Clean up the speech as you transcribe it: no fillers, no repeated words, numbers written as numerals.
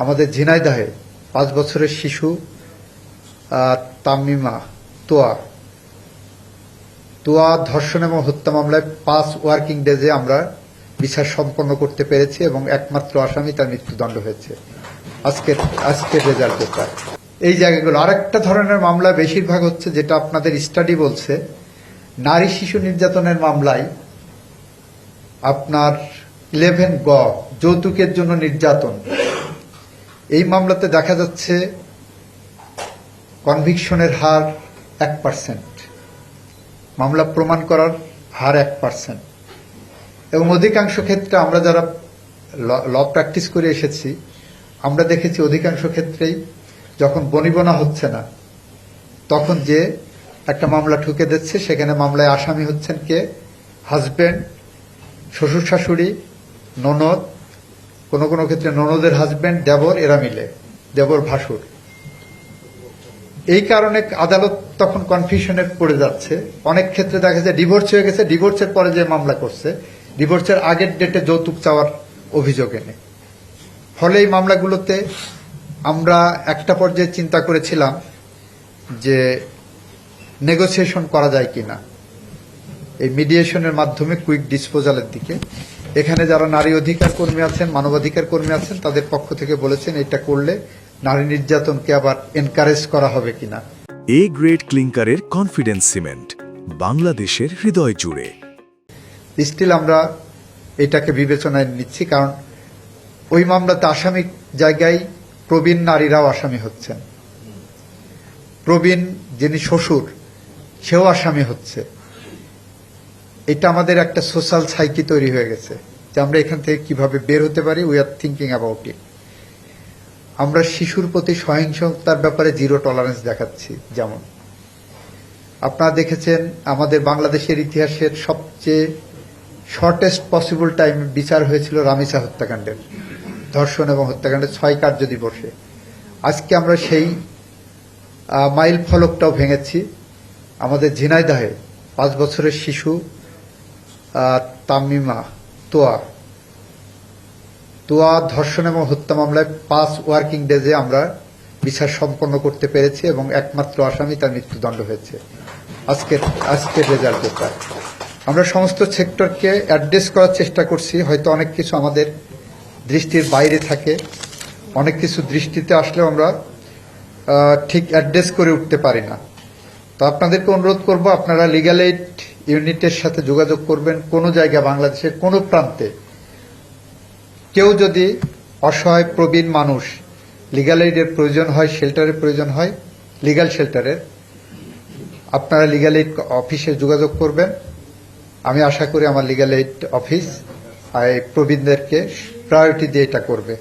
আমাদের ঝিনাইদহে 5 বছরের শিশু তামিমা তোয়া ধর্ষণ এবং হত্যা মামলায় 5 ওয়ার্কিং ডেজে আমরা বিচার সম্পন্ন করতে পেরেছি এবং একমাত্র আসামি তার মৃত্যুদণ্ড হয়েছে আজকের রেজাল্ট পেপার। এই জায়গাগুলো আরেকটা ধরনের মামলা বেশিরভাগ হচ্ছে, যেটা আপনাদের স্টাডি বলছে, নারী শিশু নির্যাতনের মামলায় আপনার 11 গ যৌতুকের জন্য নির্যাতন, এই মামলাতে দেখা যাচ্ছে কনভিকশনের হার 1%, মামলা প্রমাণ করার হার 1%, এবং অধিকাংশ ক্ষেত্রে আমরা যারা ল প্র্যাকটিস করে এসেছি আমরা দেখেছি অধিকাংশ ক্ষেত্রেই যখন বনিবনা হচ্ছে না তখন যে একটা মামলা ঠুকে দিচ্ছে, সেখানে মামলায় আসামি হচ্ছেন কে? হাজবেন্ড, শ্বশুর শাশুড়ি, ননদ, কোনো কোনো ক্ষেত্রে ননদের হাজবেন্ড, দেবর, এরা মিলে, দেবর ভাসুর। এই কারণে আদালত তখন কনফিউশনে পড়ে যাচ্ছে। অনেক ক্ষেত্রে দেখা যায় ডিভোর্স হয়ে গেছে, ডিভোর্সের পরে যে মামলা করছে ডিভোর্সের আগের ডেটে যৌতুক চাওয়ার অভিযোগ এনে, ফলে এই মামলাগুলোতে আমরা একটা পর্যায়ে চিন্তা করেছিলাম যে নেগোসিয়েশন করা যায় কিনা, এই মিডিয়েশনের মাধ্যমে কুইক ডিসপোজালের দিকে। এখানে যারা নারী অধিকার কর্মী আছেন, মানবাধিকার কর্মী আছেন, তাদের পক্ষ থেকে বলেছেন এটা করলে নারী নির্যাতনকে আবার এনকারেজ করা হবে কিনা। এ গ্রেড ক্লিংকারের কনফিডেন্স সিমেন্ট, বাংলাদেশের হৃদয় জুড়ে। স্টিল আমরা এটাকে বিবেচনায় নিচ্ছি, কারণ ওই মামলাতে আসামি জায়গায় প্রবীণ নারীরাও আসামি হচ্ছেন। প্রবীণ যিনি শ্বশুর, সেও আসামি হচ্ছে। এটা আমাদের একটা সোশ্যাল সাইকি তৈরি হয়ে গেছে যে আমরা এখান থেকে কিভাবে বের হতে পারি। We are thinking about it. আমরা শিশুর প্রতি সহিংসতার ব্যাপারে জিরো টলারেন্স দেখাচ্ছি। যেমন আপনারা দেখেছেন আমাদের বাংলাদেশের ইতিহাসের সবচেয়ে শর্টেস্ট পসিবল টাইম বিচার হয়েছিল রামিসা হত্যাকাণ্ডের, ধর্ষণ এবং হত্যাকাণ্ডের 6 কার্য দিবসে। আজকে আমরা সেই মাইল ফলকটাও ভেঙেছি। আমাদের ঝিনাইদহে 5 বছরের শিশু তামিমা তোয়া ধর্ষণ এবং হত্যা মামলায় 5 ওয়ার্কিং ডেজে আমরা বিচার সম্পন্ন করতে পেরেছি এবং একমাত্র আসামি তার মৃত্যুদণ্ড হয়েছে আজকের রেজাল্ট পেপার। আমরা সমস্ত সেক্টরকে অ্যাড্রেস করার চেষ্টা করছি। হয়তো অনেক কিছু আমাদের দৃষ্টির বাইরে থাকে, অনেক কিছু দৃষ্টিতে আসলেও আমরা ঠিক অ্যাড্রেস করে উঠতে পারি না। তো আপনাদেরকে অনুরোধ করব, আপনারা লিগ্যাল এইড ইউনিটের সাথে যোগাযোগ করবেন। কোনো জায়গায় বাংলাদেশের কোনো প্রান্তে কেউ যদি অসহায় প্রবীণ মানুষ লিগ্যাল এইডের প্রয়োজন হয়, শেল্টারের প্রয়োজন হয়, লিগ্যাল শেল্টারের, আপনারা লিগ্যাল এইড অফিসে যোগাযোগ করবেন। আমি আশা করি আমার লিগ্যাল এইড অফিস প্রবীণদেরকে প্রায়োরিটি দিয়ে এটা করবে।